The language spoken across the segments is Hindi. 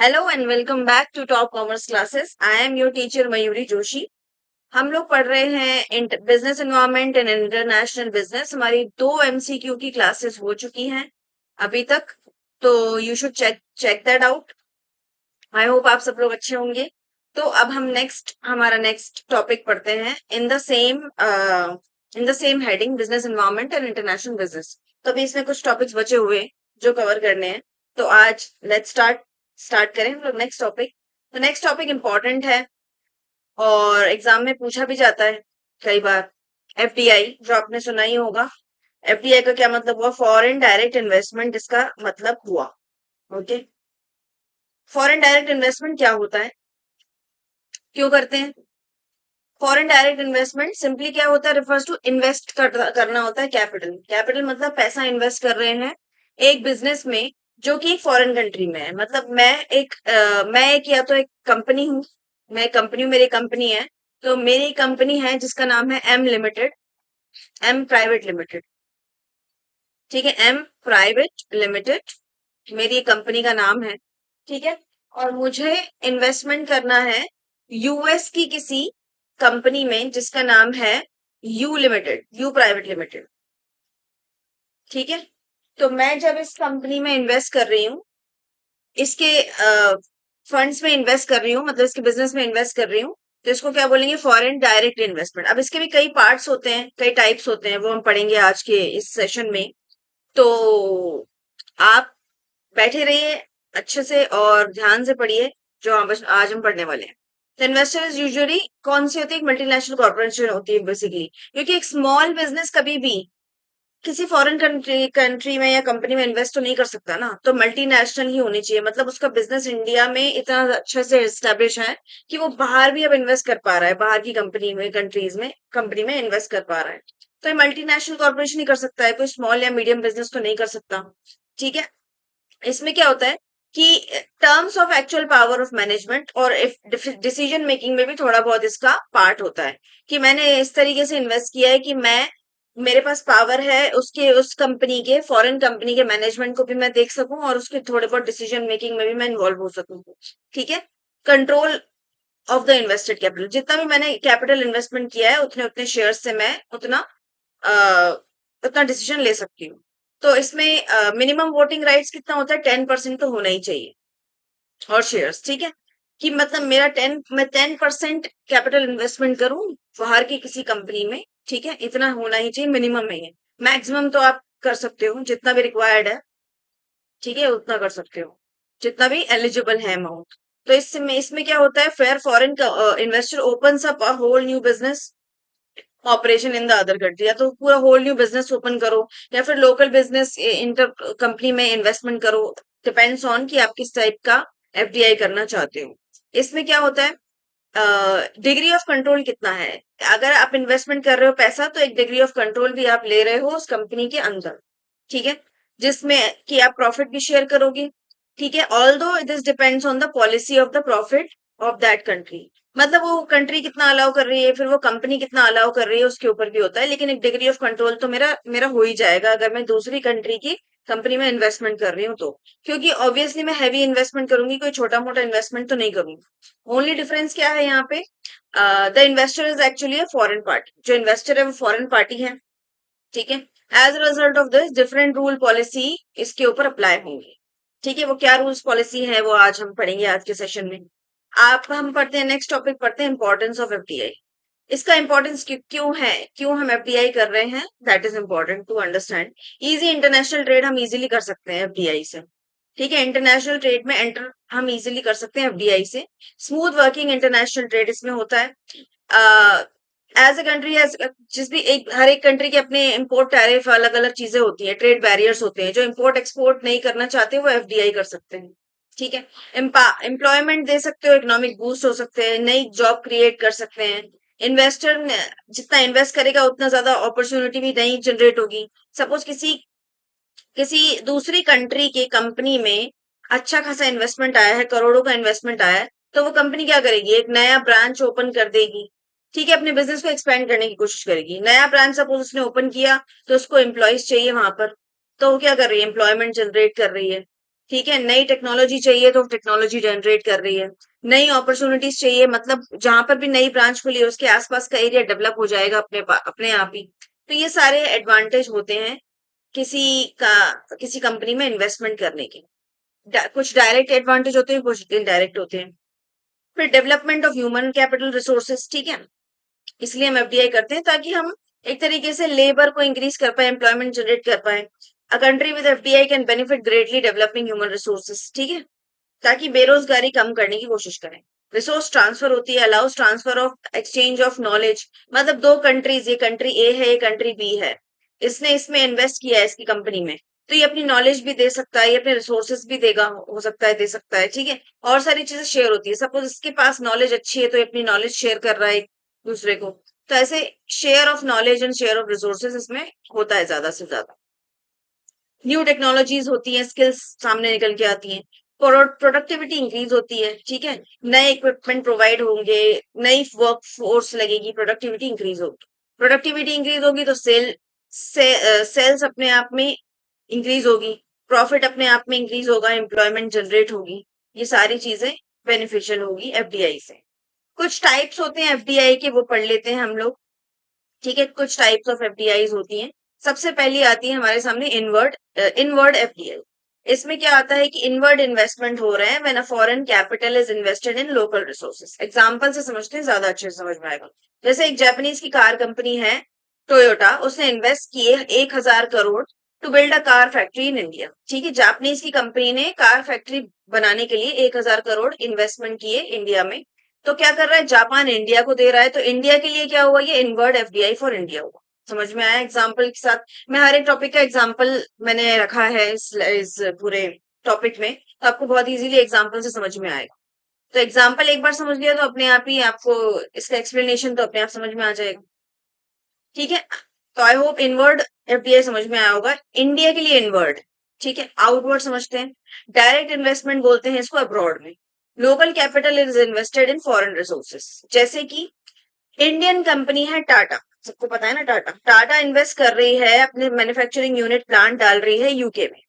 Hello and welcome back to top commerce classes. I am your teacher Mayuri Joshi. हम लोग पढ़ रहे हैं business environment and international business. हमारी 2 MCQ की क्लासेस हो चुकी हैं अभी तक, तो you should check check that out. I hope आप सब लोग अच्छे होंगे। तो अब हम हमारा नेक्स्ट टॉपिक पढ़ते हैं in the same heading, business environment and international business. तो अभी इसमें कुछ टॉपिक्स बचे हुए हैं जो कवर करने हैं। तो आज लेट्स स्टार्ट करें हम लोग नेक्स्ट टॉपिक। तो नेक्स्ट टॉपिक इंपॉर्टेंट है और एग्जाम में पूछा भी जाता है कई बार। एफडीआई जो आपने सुना ही होगा। एफडीआई का क्या मतलब हुआ? फॉरेन डायरेक्ट इन्वेस्टमेंट, इसका मतलब हुआ। ओके, फॉरेन डायरेक्ट इन्वेस्टमेंट क्या होता है, क्यों करते हैं? फॉरेन डायरेक्ट इन्वेस्टमेंट सिंपली क्या होता है? रिफर्स टू करना होता है कैपिटल। कैपिटल मतलब पैसा इन्वेस्ट कर रहे हैं एक बिजनेस में जो कि एक फॉरेन कंट्री में है। मतलब मैं एक या तो एक कंपनी हूँ, मैं कंपनी हूँ, मेरी कंपनी है। तो मेरी कंपनी है जिसका नाम है M limited, M private limited. ठीक है, एम प्राइवेट लिमिटेड मेरी कंपनी का नाम है। ठीक है, और मुझे इन्वेस्टमेंट करना है यूएस की किसी कंपनी में जिसका नाम है you limited, you private limited. ठीक है, तो मैं जब इस कंपनी में इन्वेस्ट कर रही हूँ, इसके फंड्स में इन्वेस्ट कर रही हूँ, मतलब इसके बिजनेस में इन्वेस्ट कर रही हूँ, तो इसको क्या बोलेंगे? Foreign direct investment. अब इसके भी कई पार्ट्स होते हैं, कई टाइप्स होते हैं, वो हम पढ़ेंगे आज के इस सेशन में। तो आप बैठे रहिए अच्छे से और ध्यान से पढ़िए जो आज हम पढ़ने वाले हैं। तो इन्वेस्टर्स यूजुअली कौन सी होती है? एक मल्टीनेशनल कॉर्पोरेशन होती है बेसिकली, क्योंकि एक स्मॉल बिजनेस कभी भी किसी फॉरेन कंट्री में या कंपनी में इन्वेस्ट तो नहीं कर सकता ना। तो मल्टीनेशनल ही होनी चाहिए, मतलब उसका बिजनेस इंडिया में इतना अच्छे से एस्टेब्लिश है कि वो बाहर भी अब इन्वेस्ट कर पा रहा है, बाहर की कंपनी में, कंट्रीज में कंपनी में इन्वेस्ट कर पा रहा है। तो ये मल्टीनेशनल कॉर्पोरेशन ही कर सकता है, कोई स्मॉल या मीडियम बिजनेस तो नहीं कर सकता। ठीक है, इसमें क्या होता है कि terms of actual power of management और डिसीजन मेकिंग में भी थोड़ा बहुत इसका पार्ट होता है कि मैंने इस तरीके से इन्वेस्ट किया है कि मैं, मेरे पास पावर है उसके, उस कंपनी के, फॉरेन कंपनी के मैनेजमेंट को भी मैं देख सकूं और उसके थोड़े बहुत डिसीजन मेकिंग में भी मैं इन्वॉल्व हो सकूं। ठीक है, control of the invested capital, जितना भी मैंने कैपिटल इन्वेस्टमेंट किया है उतने उतने शेयर से मैं उतना डिसीजन ले सकती हूँ। तो इसमें मिनिमम वोटिंग राइट्स कितना होता है? 10% तो होना ही चाहिए, और शेयर्स। ठीक है, कि मतलब मैं 10% कैपिटल इन्वेस्टमेंट करूं बाहर की किसी कंपनी में। ठीक है, इतना होना ही चाहिए, मिनिमम नहीं है। मैक्सिमम तो आप कर सकते हो जितना भी रिक्वायर्ड है। ठीक है, उतना कर सकते हो जितना भी एलिजिबल है अमाउंट। तो इसमें क्या होता है? Fair foreign investor opens up a whole new business operation in the other country, या तो पूरा होल न्यू बिजनेस ओपन करो या फिर लोकल बिजनेस इंटर कंपनी में इन्वेस्टमेंट करो। डिपेंड्स ऑन कि आप किस टाइप का एफडीआई करना चाहते हो। इसमें क्या होता है? डिग्री ऑफ कंट्रोल कितना है? अगर आप इन्वेस्टमेंट कर रहे हो पैसा, तो एक डिग्री ऑफ कंट्रोल भी आप ले रहे हो उस कंपनी के अंदर। ठीक है, जिसमें कि आप प्रॉफिट भी शेयर करोगे। ठीक है, ऑल दो this depends on the policy of the profit of that country. मतलब वो कंट्री कितना अलाउ कर रही है, फिर वो कंपनी कितना अलाउ कर रही है, उसके ऊपर भी होता है। लेकिन एक डिग्री ऑफ कंट्रोल तो मेरा मेरा हो ही जाएगा अगर मैं दूसरी कंट्री की कंपनी में इन्वेस्टमेंट कर रही हूँ तो। क्योंकि ऑब्वियसली मैं हैवी इन्वेस्टमेंट करूंगी, कोई छोटा मोटा इन्वेस्टमेंट तो नहीं करूंगी। ओनली डिफरेंस क्या है यहाँ पे? The investor is actually a foreign party, जो इन्वेस्टर है वो फॉरेन पार्टी है। ठीक है, as a result of this different rule policy इसके ऊपर अप्लाई होंगे। ठीक है, वो क्या रूल्स पॉलिसी है वो आज हम पढ़ेंगे आज के सेशन में। आप हम पढ़ते हैं, नेक्स्ट टॉपिक पढ़ते हैं, इंपॉर्टेंस ऑफ एफडीआई। इसका इंपॉर्टेंस क्यों है, क्यों हम एफडीआई कर रहे हैं, that is important to understand. Easy international trade हम इजीली कर सकते हैं एफडीआई से। ठीक है, इंटरनेशनल ट्रेड में एंटर हम इजीली कर सकते हैं एफडीआई से। स्मूथ वर्किंग इंटरनेशनल ट्रेड इसमें होता है। एज ए कंट्री, एज जिस भी एक, हर एक कंट्री के अपने इम्पोर्ट टैरिफ अलग अलग चीजें होती है, ट्रेड बैरियर्स होते हैं। जो इम्पोर्ट एक्सपोर्ट नहीं करना चाहते वो एफडीआई कर सकते हैं। ठीक है, एम्प्लॉयमेंट दे सकते हो, इकोनॉमिक बूस्ट हो सकते हैं, नई जॉब क्रिएट कर सकते हैं। इन्वेस्टर जितना इन्वेस्ट करेगा उतना ज्यादा अपॉर्चुनिटी भी नई जनरेट होगी। सपोज किसी किसी दूसरी कंट्री की कंपनी में अच्छा खासा इन्वेस्टमेंट आया है, करोड़ों का इन्वेस्टमेंट आया है, तो वो कंपनी क्या करेगी? एक नया ब्रांच ओपन कर देगी। ठीक है, अपने बिजनेस को एक्सपेंड करने की कोशिश करेगी। नया ब्रांच सपोज उसने ओपन किया, तो उसको एम्प्लॉयज चाहिए वहां पर, तो वो क्या कर रही है? एम्प्लॉयमेंट जनरेट कर रही है। ठीक है, नई टेक्नोलॉजी चाहिए तो टेक्नोलॉजी जनरेट कर रही है, नई अपॉर्चुनिटीज चाहिए, मतलब जहां पर भी नई ब्रांच खुली है उसके आसपास का एरिया डेवलप हो जाएगा अपने आप ही। तो ये सारे एडवांटेज होते हैं किसी का किसी कंपनी में इन्वेस्टमेंट करने के। कुछ डायरेक्ट एडवांटेज होते हैं, कुछ इनडायरेक्ट होते हैं। फिर development of human capital resources, ठीक है, इसलिए हम एफडीआई करते हैं ताकि हम एक तरीके से लेबर को इंक्रीज कर पाए, एम्प्लॉयमेंट जनरेट कर पाए। A country with FDI can benefit greatly developing human resources, ठीक है, ताकि बेरोजगारी कम करने की कोशिश करें। रिसोर्स ट्रांसफर होती है, allows transfer of exchange of knowledge, मतलब दो कंट्रीज, ये कंट्री ए है, ये कंट्री बी है, इसने इसमें इन्वेस्ट किया है इसकी कंपनी में, तो ये अपनी नॉलेज भी दे सकता है, ये अपने रिसोर्सेज भी देगा, हो सकता है दे सकता है, ठीक है, और सारी चीजें शेयर होती है। सपोज इसके पास नॉलेज अच्छी है तो ये अपनी नॉलेज शेयर कर रहा है एक दूसरे को, तो ऐसे share of knowledge and share of resources इसमें होता है ज्यादा से ज्यादा। न्यू टेक्नोलॉजीज होती हैं, स्किल्स सामने निकल के आती हैं, प्रोडक्टिविटी इंक्रीज होती है, ठीक है, नए इक्विपमेंट प्रोवाइड होंगे, नई वर्क फोर्स लगेगी, प्रोडक्टिविटी इंक्रीज होगी। प्रोडक्टिविटी इंक्रीज होगी तो सेल्स अपने आप में इंक्रीज होगी, प्रॉफिट अपने आप में इंक्रीज होगा, एम्प्लॉयमेंट जनरेट होगी, ये सारी चीजें बेनिफिशियल होगी एफडीआई से। कुछ टाइप्स होते हैं एफडीआई के, वो पढ़ लेते हैं हम लोग, ठीक है, कुछ टाइप्स ऑफ एफडीआईज होती हैं। सबसे पहली आती है हमारे सामने इनवर्ड इनवर्ड एफडीआई। इसमें क्या आता है कि इनवर्ड इन्वेस्टमेंट हो रहे हैं when a foreign capital is invested in local resources. Example से समझते हैं, ज्यादा अच्छे से समझ में आएगा। जैसे एक जापानीज की कार कंपनी है टोयोटा, उसने इन्वेस्ट किए 1,000 करोड़ to build a car factory in India, ठीक है, जापानीज की कंपनी ने कार फैक्ट्री बनाने के लिए 1,000 करोड़ इन्वेस्टमेंट किए इंडिया में। तो क्या कर रहा है, जापान इंडिया को दे रहा है, तो इंडिया के लिए क्या हुआ, ये इनवर्ड एफडीआई फॉर इंडिया हुआ। समझ में आया एग्जाम्पल के साथ? मैं हर एक टॉपिक का एग्जाम्पल मैंने रखा है इस पूरे टॉपिक में, तो आपको बहुत इजीली एग्जाम्पल से समझ में आएगा। तो एग्जाम्पल एक बार समझ लिया तो अपने आप ही आपको इसका एक्सप्लेनेशन तो अपने आप समझ में आ जाएगा, ठीक है। तो आई होप इनवर्ड एफडीआई समझ में आया होगा। इंडिया के लिए इनवर्ड, ठीक है, आउटवर्ड समझते हैं। डायरेक्ट इन्वेस्टमेंट बोलते हैं इसको अब्रॉड में। Local capital is invested in foreign resources, जैसे कि इंडियन कंपनी है टाटा, सबको पता है ना, टाटा टाटा इन्वेस्ट कर रही है, अपने मैन्युफैक्चरिंग यूनिट प्लांट डाल रही है यूके में,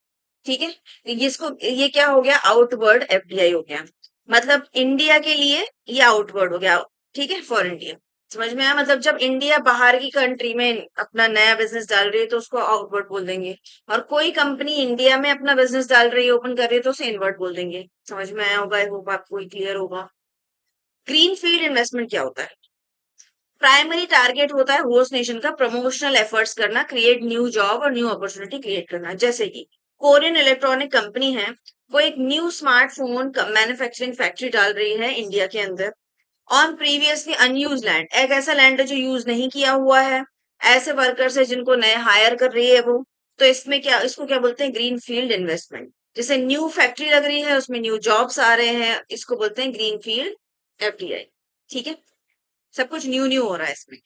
ठीक है, इसको ये क्या हो गया, आउटवर्ड एफडीआई हो गया। मतलब इंडिया के लिए ये आउटवर्ड हो गया, ठीक है, फॉर इंडिया। समझ में आया? मतलब जब इंडिया बाहर की कंट्री में अपना नया बिजनेस डाल रही है तो उसको आउटवर्ड बोल देंगे, और कोई कंपनी इंडिया में अपना बिजनेस डाल रही है, ओपन कर रही है, तो उसे इनवर्ड बोल देंगे। समझ में आया होगा, आई होप आपको क्लियर होगा। ग्रीन फील्ड इन्वेस्टमेंट क्या होता है? प्राइमरी टारगेट होता है होस्ट नेशन का प्रमोशनल एफर्ट्स करना, क्रिएट न्यू जॉब और न्यू अपॉर्चुनिटी क्रिएट करना। जैसे कि कोरियन इलेक्ट्रॉनिक कंपनी है, वो एक न्यू स्मार्टफोन मैन्युफैक्चरिंग फैक्ट्री डाल रही है इंडिया के अंदर ऑन प्रीवियसली अनयूज लैंड। एक ऐसा लैंड है जो यूज नहीं किया हुआ है, ऐसे वर्कर्स है जिनको नए हायर कर रही है वो। तो इसमें क्या, इसको क्या बोलते हैं, ग्रीन फील्ड इन्वेस्टमेंट। जैसे न्यू फैक्ट्री लग रही है, उसमें न्यू जॉब्स आ रहे हैं, इसको बोलते हैं ग्रीन फील्ड एफडीआई, ठीक है। सब कुछ न्यू न्यू हो रहा है इसमें,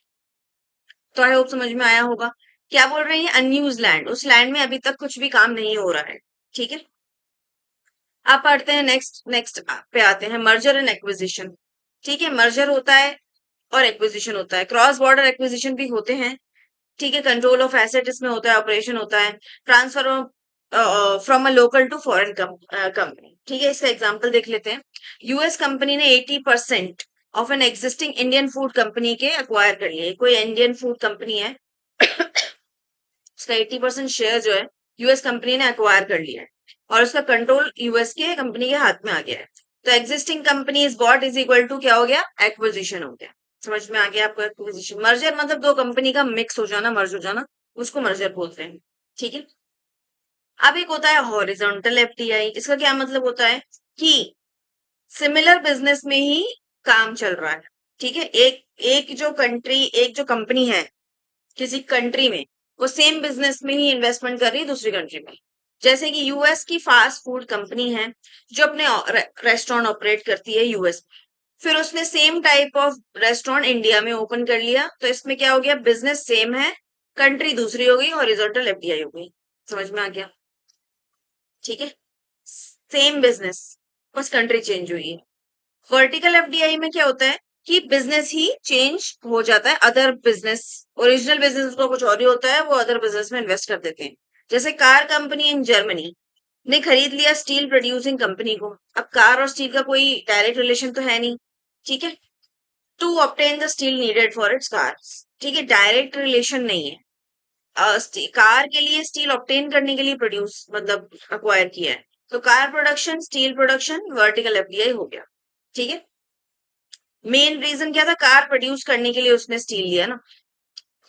तो आई होप समझ में आया होगा। क्या बोल रही है, अनयूज लैंड, उस लैंड में अभी तक कुछ भी काम नहीं हो रहा है, ठीक है। आप पढ़ते हैं नेक्स्ट नेक्स्ट पे आते हैं, मर्जर एंड एक्विजिशन, ठीक है। मर्जर होता है और एक्विजिशन होता है, क्रॉस बॉर्डर एक्विजिशन भी होते हैं, ठीक है। कंट्रोल ऑफ एसेट इसमें होता है, ऑपरेशन होता है, transfer from a local to foreign company, ठीक है। इसका एग्जांपल देख लेते हैं। यूएस कंपनी ने 80% of an existing Indian food company के अक्वायर कर लिए। कोई इंडियन फूड कंपनी है उसका 80% शेयर जो है यूएस कंपनी ने अक्वायर कर लिया है, और उसका कंट्रोल यूएस के कंपनी के हाथ में आ गया है। तो existing company is bought is equal to क्या हो गया, एक्विजिशन हो गया। समझ में आ गया आपको एक्विजिशन? मर्जर मतलब दो कंपनी का मिक्स हो जाना, मर्ज हो जाना, उसको मर्जर बोलते हैं, ठीक है। अब एक होता है हॉरिजॉन्टल एफडीआई। इसका क्या मतलब होता है कि सिमिलर बिजनेस में ही काम चल रहा है, ठीक है। एक एक जो कंट्री, एक जो कंपनी है किसी कंट्री में, वो सेम बिजनेस में ही इन्वेस्टमेंट कर रही है दूसरी कंट्री में। जैसे कि यूएस की फास्ट फूड कंपनी है जो अपने रेस्टोरेंट ऑपरेट करती है यूएस में, फिर उसने same type of restaurant India में ओपन कर लिया, तो इसमें क्या हो गया, बिजनेस सेम है, कंट्री दूसरी हो गई, हॉरिजॉन्टल एफडीआई हो गई। समझ में आ गया, ठीक है। सेम बिजनेस, बस कंट्री चेंज हुई है। वर्टिकल एफडीआई में क्या होता है कि बिजनेस ही चेंज हो जाता है, अदर बिजनेस, ओरिजिनल बिजनेस उसका कुछ और ही होता है, वो अदर बिजनेस में इन्वेस्ट कर देते हैं। जैसे कार कंपनी इन जर्मनी, ने खरीद लिया स्टील प्रोड्यूसिंग कंपनी को। अब कार और स्टील का कोई डायरेक्ट रिलेशन तो है नहीं, ठीक है, to obtain the steel needed for its cars, ठीक है, डायरेक्ट रिलेशन नहीं है। कार के लिए स्टील ऑब्टेन करने के लिए प्रोड्यूस मतलब अक्वायर किया है, तो car production steel production vertical FDI हो गया, ठीक है। मेन रीजन क्या था, कार प्रोड्यूस करने के लिए उसने स्टील लिया ना,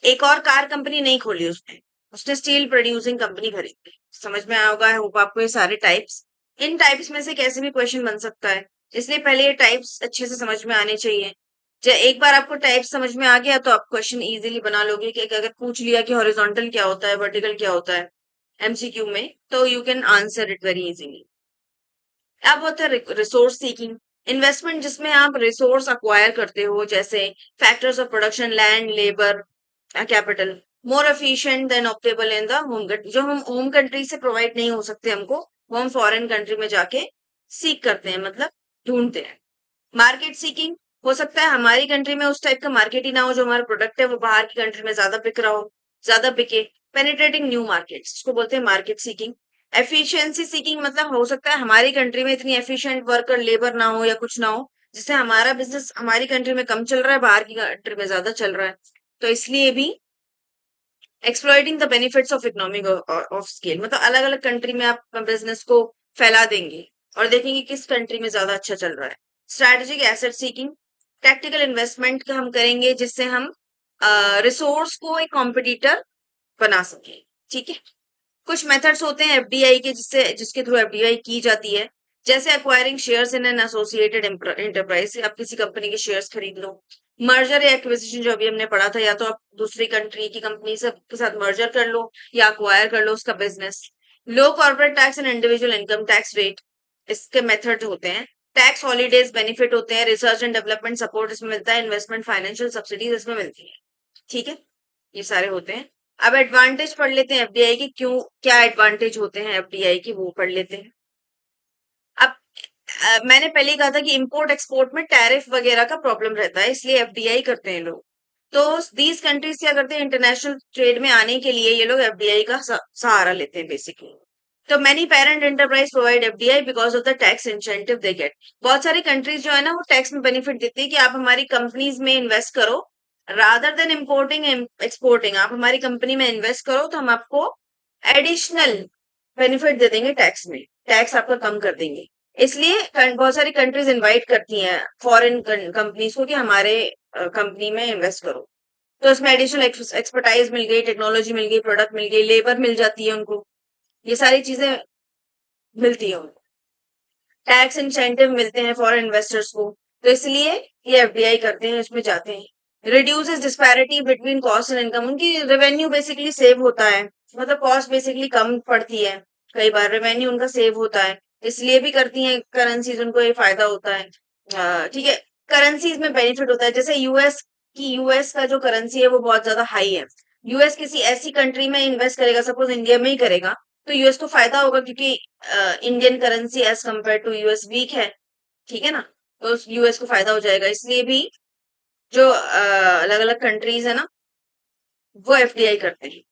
एक और कार कंपनी नहीं खोली उसने, उसने स्टील प्रोड्यूसिंग कंपनी खरीदी। समझ में आया होगा, होप आपको ये सारे टाइप्स। इन टाइप्स में से कैसे भी क्वेश्चन बन सकता है, इसलिए पहले ये टाइप्स अच्छे से समझ में आने चाहिए। जब एक बार आपको टाइप समझ में आ गया तो आप क्वेश्चन इजीली बना लोगे कि अगर पूछ लिया कि हॉरिजॉन्टल क्या होता है, वर्टिकल क्या होता है एमसीक्यू में, तो you can answer it very easily. अब होता है रिसोर्स सीकिंग, इन्वेस्टमेंट जिसमें आप रिसोर्स अक्वायर करते हो, जैसे factors of production, land, labour, capital, more efficient than obtainable in the home country. जो हम होम कंट्री से प्रोवाइड नहीं हो सकते हमको, वो हम फॉरेन कंट्री में जाके सीख करते हैं, मतलब ढूंढते हैं। मार्केट सीकिंग, हो सकता है हमारी कंट्री में उस टाइप का मार्केट ही ना हो, जो हमारा प्रोडक्ट है वो बाहर की कंट्री में ज्यादा बिक रहा हो, ज्यादा बिके। पेनिट्रेटिंग न्यू मार्केट्स, इसको बोलते हैं मार्केट सीकिंग। एफिशिएंसी सीकिंग, मतलब हो सकता है हमारी कंट्री में इतनी एफिशिएंट वर्कर लेबर ना हो या कुछ ना हो, जिससे हमारा बिजनेस हमारी कंट्री में कम चल रहा है, बाहर की कंट्री में ज्यादा चल रहा है, तो इसलिए भी exploiting the benefits of economic of scale, मतलब अलग अलग कंट्री में आप बिजनेस को फैला देंगे और देखेंगे किस कंट्री में ज्यादा अच्छा चल रहा है। Strategic asset seeking, tactical investment का हम करेंगे जिससे हम रिसोर्स को एक कॉम्पिटिटर बना सके, ठीक है। कुछ मेथड्स होते हैं एफडीआई के जिससे जिसके थ्रू एफडीआई की जाती है, जैसे acquiring shares in an associated enterprise, आप किसी कंपनी के शेयर्स खरीद लो। मर्जर या एक्विजिशन जो अभी हमने पढ़ा था, या तो आप दूसरी कंट्री की कंपनी से के साथ मर्जर कर लो या अक्वायर कर लो उसका business. Low corporate tax and individual income tax rate, इसके मेथड होते हैं। टैक्स हॉलीडेज बेनिफिट होते हैं, रिसर्च एंड डेवलपमेंट सपोर्ट इसमें मिलता है, इन्वेस्टमेंट फाइनेंशियल सब्सिडीज इसमें मिलती है, ठीक है, ये सारे होते हैं। अब एडवांटेज पढ़ लेते हैं एफडीआई की, क्यों क्या एडवांटेज होते हैं एफडीआई की वो पढ़ लेते हैं। अब मैंने पहले ही कहा था कि इंपोर्ट एक्सपोर्ट में टैरिफ वगैरह का प्रॉब्लम रहता है, इसलिए एफडीआई करते हैं लोग। तो दीज कंट्रीज क्या करते हैं, इंटरनेशनल ट्रेड में आने के लिए ये लोग एफडीआई का सहारा लेते हैं बेसिकली। तो many parent enterprise provide FDI because of the tax incentive they get. बहुत सारी कंट्रीज जो है ना वो टैक्स में बेनिफिट देती है कि आप हमारी कंपनीज में इन्वेस्ट करो, रादर देन इम्पोर्टिंग एक्सपोर्टिंग, आप हमारी कंपनी में इन्वेस्ट करो तो हम आपको एडिशनल बेनिफिट दे देंगे, टैक्स में टैक्स आपका कम कर देंगे। इसलिए बहुत सारी कंट्रीज इनवाइट करती हैं फॉरेन कंपनीज को कि हमारे कंपनी में इन्वेस्ट करो, तो उसमें एडिशनल एक्सपर्टाइज मिल गई, टेक्नोलॉजी मिल गई, प्रोडक्ट मिल गई, लेबर मिल जाती है उनको, ये सारी चीजें मिलती है उनको, टैक्स इंसेंटिव मिलते हैं फॉरेन इन्वेस्टर्स को, तो इसलिए ये एफडीआई करते हैं, इसमें जाते हैं। Reduces disparity between cost and income, उनकी रेवेन्यू बेसिकली सेव होता है, मतलब कॉस्ट बेसिकली कम पड़ती है, कई बार रेवेन्यू उनका सेव होता है, इसलिए भी करती हैं करेंसीज, उनको ये फायदा होता है, ठीक है। करेंसीज में बेनिफिट होता है, जैसे यूएस का जो करेंसी है वो बहुत ज्यादा हाई है, यूएस किसी ऐसी कंट्री में इन्वेस्ट करेगा, सपोज इंडिया में ही करेगा, तो यूएस को फायदा होगा क्योंकि Indian currency as compare to US weak है, ठीक है ना, तो यूएस को फायदा हो जाएगा, इसलिए भी जो अलग अलग कंट्रीज है ना वो एफडीआई करते हैं।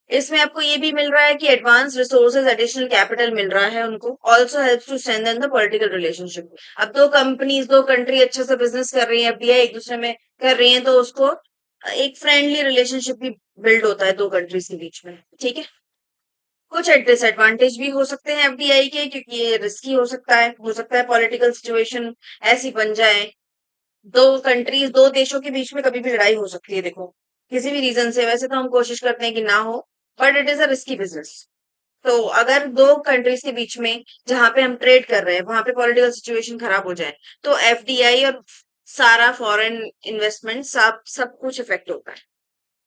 इसमें आपको ये भी मिल रहा है कि एडवांस रिसोर्सेज एडिशनल कैपिटल मिल रहा है उनको, also helps to strengthen the political relationship. अब दो कंपनीज दो कंट्री अच्छे से बिजनेस कर रही है, एफडीआई एक दूसरे में कर रही है, तो उसको एक फ्रेंडली रिलेशनशिप भी बिल्ड होता है दो कंट्रीज के बीच में, ठीक है। कुछ डिसएडवांटेज भी हो सकते हैं एफडीआई के, क्योंकि ये रिस्की हो सकता है पॉलिटिकल सिचुएशन ऐसी बन जाए, दो कंट्रीज दो देशों के बीच में कभी भी लड़ाई हो सकती है, देखो किसी भी रीजन से, वैसे तो हम कोशिश करते हैं कि ना हो, but it is a risky business. तो अगर दो कंट्रीज के बीच में जहां पे हम ट्रेड कर रहे हैं वहां पे पॉलिटिकल सिचुएशन खराब हो जाए, तो एफडीआई और सारा फॉरेन इन्वेस्टमेंट सब कुछ इफेक्ट होता है।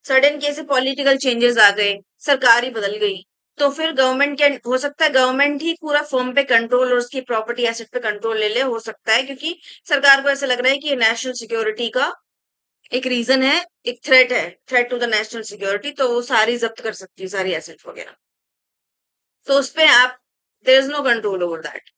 सडन कैसे पॉलिटिकल चेंजेस आ गए, सरकार ही बदल गई, तो फिर गवर्नमेंट क्या हो सकता है, गवर्नमेंट ही पूरा फर्म पे कंट्रोल और उसकी प्रॉपर्टी एसेट पे कंट्रोल ले ले, हो सकता है, क्योंकि सरकार को ऐसा लग रहा है कि ये नेशनल सिक्योरिटी का एक रीजन है, एक थ्रेट है, threat to the national security, तो वो सारी जब्त कर सकती है सारी एसेट वगैरह, तो उस पे आप there is no control over that.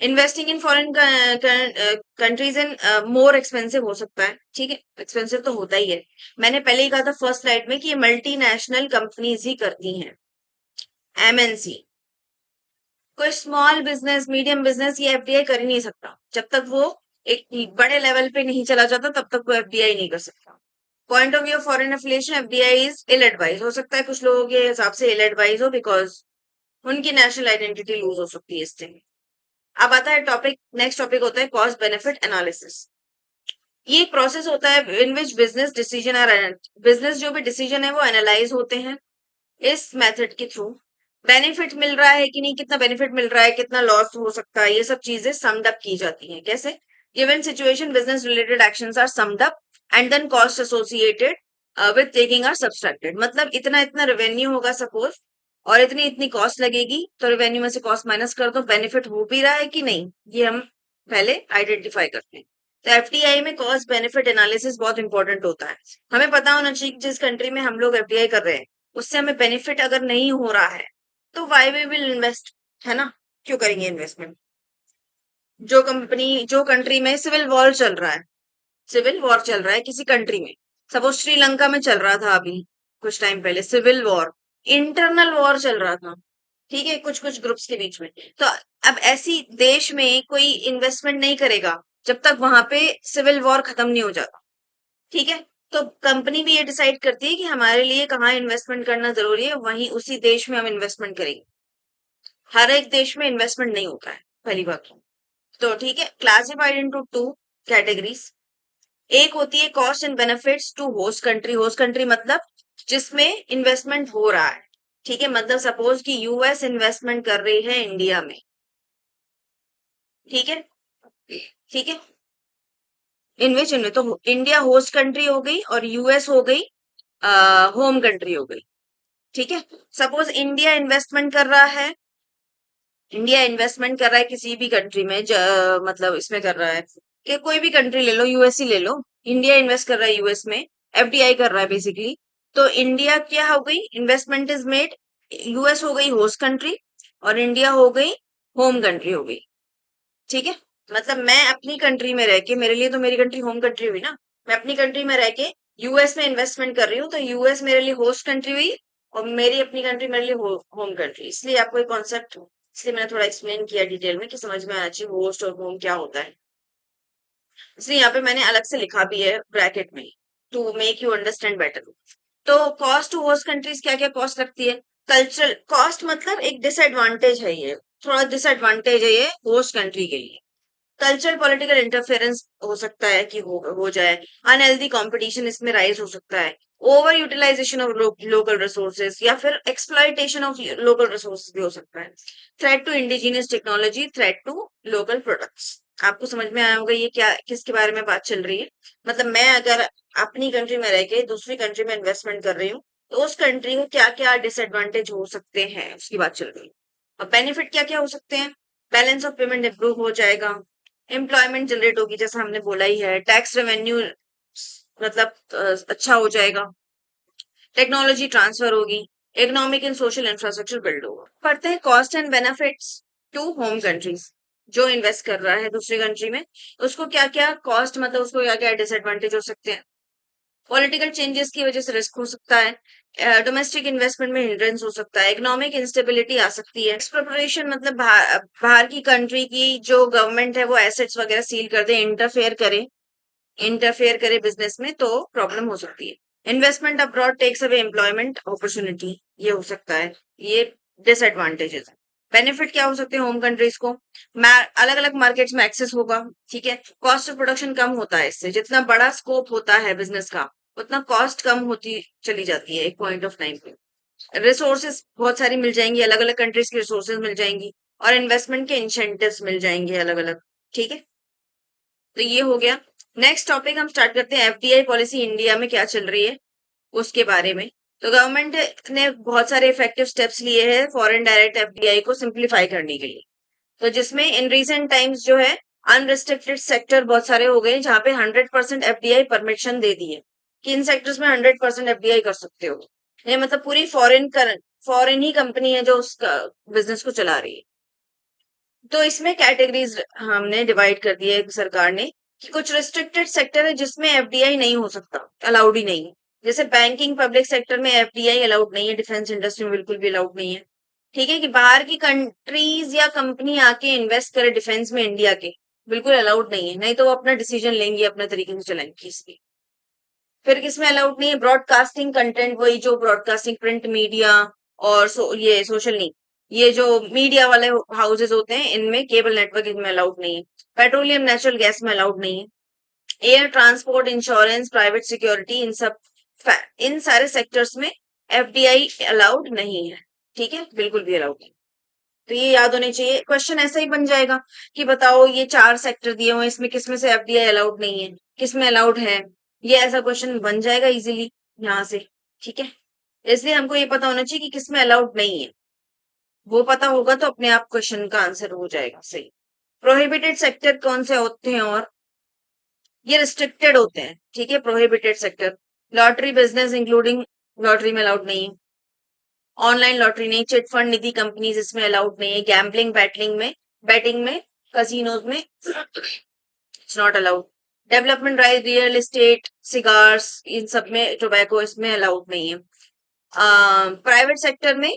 Investing in foreign countries in more expensive हो सकता है, ठीक है, एक्सपेंसिव तो होता ही है। मैंने पहले ही कहा था फर्स्ट स्लाइड में कि ये मल्टीनेशनल कंपनीज ही करती हैं, एमएनसी, कोई स्मॉल बिजनेस, मीडियम बिजनेस ये एफडीआई कर ही नहीं सकता जब तक वो एक बड़े लेवल पे नहीं चला जाता, तब तक वो एफडीआई नहीं कर सकता। Point of view of foreign affiliation, FDI is ill advise. हो सकता है कुछ लोगों के हिसाब से इल एडवाइज हो, बिकॉज उनकी नेशनल आइडेंटिटी लूज हो सकती है इससे। अब आता है टॉपिक, नेक्स्ट टॉपिक होता है कॉस्ट बेनिफिट एनालिसिस। ये एक प्रोसेस होता है in which business decision are, business जो भी डिसीजन है वो एनालाइज होते हैं इस मेथड के थ्रू। बेनिफिट मिल रहा है कि नहीं, कितना बेनिफिट मिल रहा है, कितना लॉस हो सकता है, ये सब चीजें समड अप की जाती हैं। कैसे? Given situation business related actions are summed up and then cost associated with taking are subtracted. मतलब इतना इतना रेवेन्यू होगा सपोज, और इतनी इतनी कॉस्ट लगेगी, तो रेवेन्यू में से कॉस्ट माइनस कर दो, बेनिफिट हो भी रहा है कि नहीं, ये हम पहले आइडेंटिफाई करते हैं। तो एफडीआई में कॉस्ट बेनिफिट एनालिसिस बहुत इंपॉर्टेंट होता है। हमें पता होना चाहिए कि जिस कंट्री में हम लोग एफडीआई कर रहे हैं उससे हमें बेनिफिट अगर नहीं हो रहा है तो वाई वी विल इन्वेस्ट, है ना? क्यों करेंगे इन्वेस्टमेंट? जो कंट्री में सिविल वॉर चल रहा है, सिविल वॉर चल रहा है किसी कंट्री में, सपोज श्रीलंका में चल रहा था अभी कुछ टाइम पहले सिविल वॉर, इंटरनल वॉर चल रहा था, ठीक है, कुछ कुछ ग्रुप्स के बीच में। तो अब ऐसी देश में कोई इन्वेस्टमेंट नहीं करेगा जब तक वहां पे सिविल वॉर खत्म नहीं हो जाता, ठीक है? तो कंपनी भी ये डिसाइड करती है कि हमारे लिए कहाँ इन्वेस्टमेंट करना जरूरी है, वहीं उसी देश में हम इन्वेस्टमेंट करेंगे। हर एक देश में इन्वेस्टमेंट नहीं होता है, पहली बात। तो ठीक है, क्लासिफाइड इनटू टू कैटेगरीज। एक होती है cost and benefits to host country. Host country मतलब जिसमें इन्वेस्टमेंट हो रहा है, ठीक है? मतलब सपोज कि यूएस इन्वेस्टमेंट कर रही है इंडिया में, ठीक है, ठीक है, इनमें तो इंडिया होस्ट कंट्री हो गई और यूएस हो गई होम कंट्री हो गई, ठीक है? सपोज इंडिया इन्वेस्टमेंट कर रहा है, इंडिया इन्वेस्टमेंट कर रहा है किसी भी कंट्री में, मतलब इसमें कर रहा है कि कोई भी कंट्री ले लो, यूएस ही ले लो, इंडिया इन्वेस्ट कर रहा है यूएस में, एफडीआई कर रहा है बेसिकली। तो इंडिया क्या हो गई, इन्वेस्टमेंट इज मेड, यूएस हो गई होस्ट कंट्री और इंडिया हो गई होम कंट्री हो गई, ठीक है? मतलब मैं अपनी कंट्री में रह के, मेरे लिए तो मेरी कंट्री होम कंट्री हुई ना, मैं अपनी कंट्री में रह के यूएस में इन्वेस्टमेंट कर रही हूँ, तो यूएस मेरे लिए होस्ट कंट्री हुई और मेरी अपनी कंट्री मेरे लिए होम कंट्री। इसलिए आपको ये कॉन्सेप्ट, इसलिए मैंने थोड़ा एक्सप्लेन किया डिटेल में कि समझ में आना चाहिए होस्ट और होम क्या होता है। इसलिए यहाँ पे मैंने अलग से लिखा भी है ब्रैकेट में, to make you understand better. तो कॉस्ट टू होस्ट कंट्रीज क्या क्या कॉस्ट लगती है? कल्चरल कॉस्ट मतलब एक डिसएडवांटेज है ये, थोड़ा डिसएडवांटेज है ये होस्ट कंट्री के लिए। कल्चरल पॉलिटिकल इंटरफेरेंस हो सकता है कि हो जाए, अनहेल्दी कंपटीशन इसमें राइज हो सकता है, over utilisation of local resources या फिर एक्सप्लॉइटेशन ऑफ लोकल रिसोर्सेज भी हो सकता है। Threat to indigenous technology, threat to local products. आपको समझ में आया होगा ये क्या, किसके बारे में बात चल रही है? मतलब मैं अगर अपनी कंट्री में रह के दूसरी कंट्री में इन्वेस्टमेंट कर रही हूँ, तो उस कंट्री को क्या क्या डिसएडवांटेज हो सकते हैं उसकी बात चल रही है। और बेनिफिट क्या क्या हो सकते हैं? बैलेंस ऑफ पेमेंट इंप्रूव हो जाएगा, एम्प्लॉयमेंट जनरेट होगी जैसा हमने बोला ही है, टैक्स रेवेन्यू मतलब अच्छा हो जाएगा, टेक्नोलॉजी ट्रांसफर होगी, economic and social infrastructure build होगा। पढ़ते हैं cost and benefits to home countries. जो इन्वेस्ट कर रहा है दूसरी कंट्री में, उसको क्या क्या कॉस्ट, मतलब उसको क्या क्या डिसएडवांटेज हो सकते हैं, पॉलिटिकल चेंजेस की वजह से रिस्क हो सकता है, डोमेस्टिक इन्वेस्टमेंट में हिंड्रेंस हो सकता है, इकोनॉमिक इंस्टेबिलिटी आ सकती है, एक्सप्रोप्रिएशन मतलब बाहर की कंट्री की जो गवर्नमेंट है वो एसेट्स वगैरह सील कर दे, इंटरफेयर करे बिजनेस में, तो प्रॉब्लम हो सकती है। Investment abroad takes away employment opportunity, ये हो सकता है, ये डिसएडवांटेजेस है। बेनिफिट क्या हो सकते हैं होम कंट्रीज को? अलग अलग मार्केट्स में एक्सेस होगा, ठीक है, कॉस्ट ऑफ प्रोडक्शन कम होता है इससे, जितना बड़ा स्कोप होता है बिजनेस का उतना कॉस्ट कम होती चली जाती है एक पॉइंट ऑफ टाइम पे। रिसोर्सेज बहुत सारी मिल जाएंगी, अलग अलग कंट्रीज की रिसोर्सेज मिल जाएंगी और इन्वेस्टमेंट के इंसेंटिव्स मिल जाएंगे अलग अलग, ठीक है? तो ये हो गया। नेक्स्ट टॉपिक हम स्टार्ट करते हैं, एफडीआई पॉलिसी इंडिया में क्या चल रही है उसके बारे में। तो गवर्नमेंट ने बहुत सारे इफेक्टिव स्टेप्स लिए हैं फॉरेन डायरेक्ट एफडीआई को सिंप्लीफाई करने के लिए। तो जिसमें इन रीसेंट टाइम्स जो है अनरिस्ट्रिक्टेड सेक्टर बहुत सारे हो गए जहां पे 100% एफडीआई परमिशन दे दी है कि इन सेक्टर्स में 100% एफडीआई कर सकते हो। ये मतलब पूरी फॉरेन ही कंपनी है जो उसका बिजनेस को चला रही है। तो इसमें कैटेगरीज हमने डिवाइड कर दी है सरकार ने कि कुछ रिस्ट्रिक्टेड सेक्टर है जिसमें एफडीआई नहीं हो सकता, अलाउड ही नहीं है। जैसे बैंकिंग पब्लिक सेक्टर में एफडीआई अलाउड नहीं है, डिफेंस इंडस्ट्री में बिल्कुल भी अलाउड नहीं है। ठीक है, कि बाहर की कंट्रीज या कंपनी आके इन्वेस्ट करे डिफेंस में इंडिया के, बिल्कुल अलाउड नहीं है, नहीं तो वो अपना डिसीजन लेंगे, अपने तरीके से चलाएंगे इसलिए। फिर किसमें अलाउड नहीं है, ब्रॉडकास्टिंग कंटेंट, वही जो ब्रॉडकास्टिंग प्रिंट मीडिया और ये सोशल नहीं, ये जो मीडिया वाले हाउसेज होते हैं इनमें, केबल नेटवर्क इनमें अलाउड नहीं है। पेट्रोलियम नेचुरल गैस में अलाउड नहीं है। Air transport, insurance, private security, इन सारे सेक्टर्स में एफडीआई अलाउड नहीं है। ठीक है, बिल्कुल भी अलाउड नहीं। तो ये याद होने चाहिए, क्वेश्चन ऐसा ही बन जाएगा कि बताओ ये 4 सेक्टर दिए हुए हैं, इसमें किसमें से एफडीआई अलाउड नहीं है, किसमें अलाउड है। ये ऐसा क्वेश्चन बन जाएगा इजीली यहाँ से। ठीक है, इसलिए हमको ये पता होना चाहिए कि किसमें अलाउड नहीं है, वो पता होगा तो अपने आप क्वेश्चन का आंसर हो जाएगा सही। प्रोहिबिटेड सेक्टर कौन से होते हैं, और ये रिस्ट्रिक्टेड होते हैं। ठीक है, prohibited sector, lottery business including, lottery में अलाउड नहीं है। ऑनलाइन लॉटरी नहीं, चिट फंड निधि कंपनीज इसमें अलाउड नहीं है। गैम्बलिंग, बैटिंग में, कसिनोज में it's not allowed. Development right, real estate, cigars, इन सब में, टोबैको इसमें अलाउड नहीं है। प्राइवेट सेक्टर में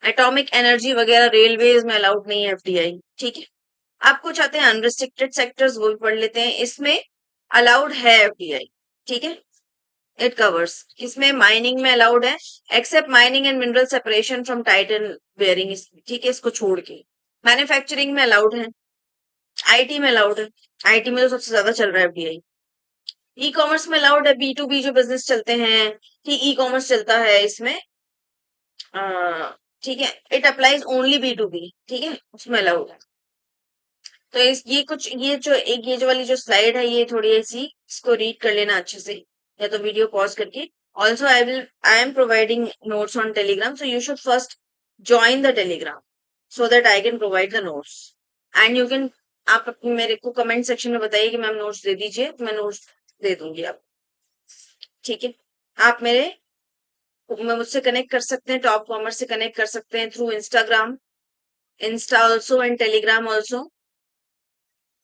एटॉमिक एनर्जी वगैरह, रेलवेज में अलाउड नहीं है एफडीआई। ठीक है, आप कुछ आते हैं अनरिस्ट्रिक्टेड सेक्टर्स, वो भी पढ़ लेते हैं। इसमें अलाउड है एफडीआई। ठीक है, इट कवर्स, इसमें माइनिंग में अलाउड है, except mining and mineral separation from titan bearing. ठीक है, इसको छोड़ के मैन्युफैक्चरिंग में अलाउड है, आईटी में अलाउड है, आईटी में तो सबसे ज्यादा चल रहा है एफडीआई। ई कॉमर्स में अलाउड है, बी टू बी जो बिजनेस चलते हैं, ठीक, ई कॉमर्स चलता है इसमें। ठीक है, it applies only B to B. ठीक है, उसमें अलाउड है। तो ये कुछ, ये जो वाली जो स्लाइड है, ये थोड़ी ऐसी, इसको रीड कर लेना अच्छे से, या तो वीडियो पॉज करके। Also I am providing notes on Telegram, so you should first join the Telegram so that I can provide the notes and you can, आप मेरे को कमेंट सेक्शन में बताइए कि मैम नोट्स दे दीजिए, तो मैं नोट्स दे दूंगी आप। ठीक है, आप मुझसे कनेक्ट कर सकते हैं, टॉप कॉमर्स से कनेक्ट कर सकते हैं through Instagram, Insta also and Telegram also.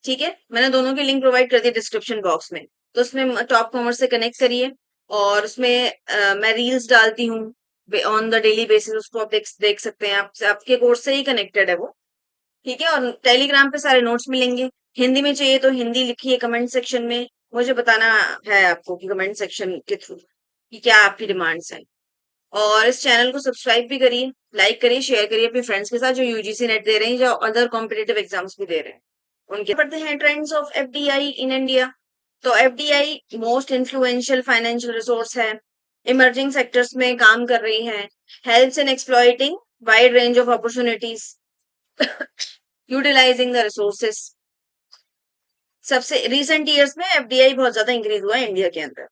ठीक है, मैंने दोनों की लिंक प्रोवाइड कर दी डिस्क्रिप्शन बॉक्स में, तो उसमें टॉप कॉमर्स से कनेक्ट करिए। और उसमें मैं रील्स डालती हूँ ऑन द डेली बेसिस, उसको आप देख सकते हैं, आपके कोर्स से ही कनेक्टेड है वो। ठीक है, और टेलीग्राम पे सारे नोट्स मिलेंगे। हिंदी में चाहिए तो हिंदी लिखिए कमेंट सेक्शन में, मुझे बताना है आपको कि कमेंट सेक्शन के थ्रू कि क्या आपकी डिमांड्स हैं। और इस चैनल को सब्सक्राइब भी करिए, लाइक करिए, शेयर करिए अपने फ्रेंड्स के साथ जो यूजीसी नेट दे रहे हैं, जो अदर कॉम्पिटेटिव एग्जाम्स भी दे रहे हैं उनके। पढ़ते हैं trends of FDI in India. तो FDI most influential financial resource है, इमर्जिंग सेक्टर्स में काम कर रही है, helps in exploiting wide range of opportunities, utilising the resources. सबसे रिसेंट ईयर्स में एफडीआई बहुत ज्यादा इंक्रीज हुआ है इंडिया के अंदर।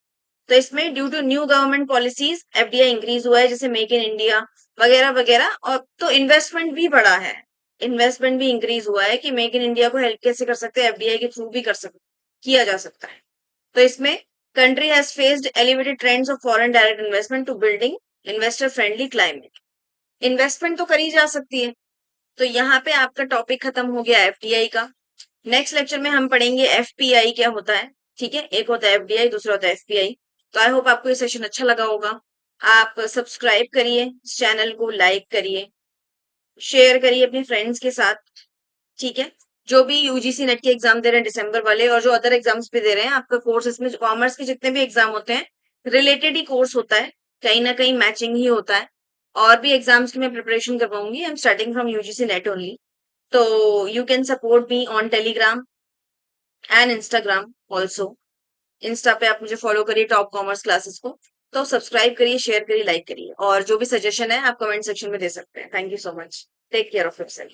तो इसमें due to new government policies FDI increase हुआ है, जैसे मेक इन इंडिया वगैरह वगैरह। और तो इन्वेस्टमेंट भी बढ़ा है, इन्वेस्टमेंट भी इंक्रीज हुआ है कि मेक इन इंडिया को हेल्प कैसे कर सकते हैं, एफडीआई के थ्रू भी किया जा सकता है। तो इसमें country has faced elevated trends of foreign direct investment to building investor friendly climate. Investment तो करी जा सकती है। तो यहाँ पे आपका टॉपिक खत्म हो गया एफडीआई का। नेक्स्ट लेक्चर में हम पढ़ेंगे एफपीआई क्या होता है। ठीक है, एक होता है एफडीआई, दूसरा होता है एफपीआई। तो आई होप आपको ये सेशन अच्छा लगा होगा। आप सब्सक्राइब करिए, इस चैनल को लाइक करिए, शेयर करिए अपने फ्रेंड्स के साथ। ठीक है, जो भी यूजीसी नेट के एग्जाम दे रहे हैं दिसंबर वाले, और जो अदर एग्जाम्स भी दे रहे हैं, आपका कोर्स इसमें कॉमर्स के जितने भी एग्जाम होते हैं रिलेटेड ही कोर्स होता है, कहीं ना कहीं मैचिंग ही होता है। और भी एग्जाम्स की मैं प्रिपरेशन करवाऊंगी, I am starting from UGC NET only. तो you can support me on Telegram and Instagram also. Insta पे आप मुझे फॉलो करिए टॉप कॉमर्स क्लासेस को। तो सब्सक्राइब करिए, शेयर करिए, लाइक करिए, और जो भी सजेशन है आप कमेंट सेक्शन में दे सकते हैं। Thank you so much, take care of yourself.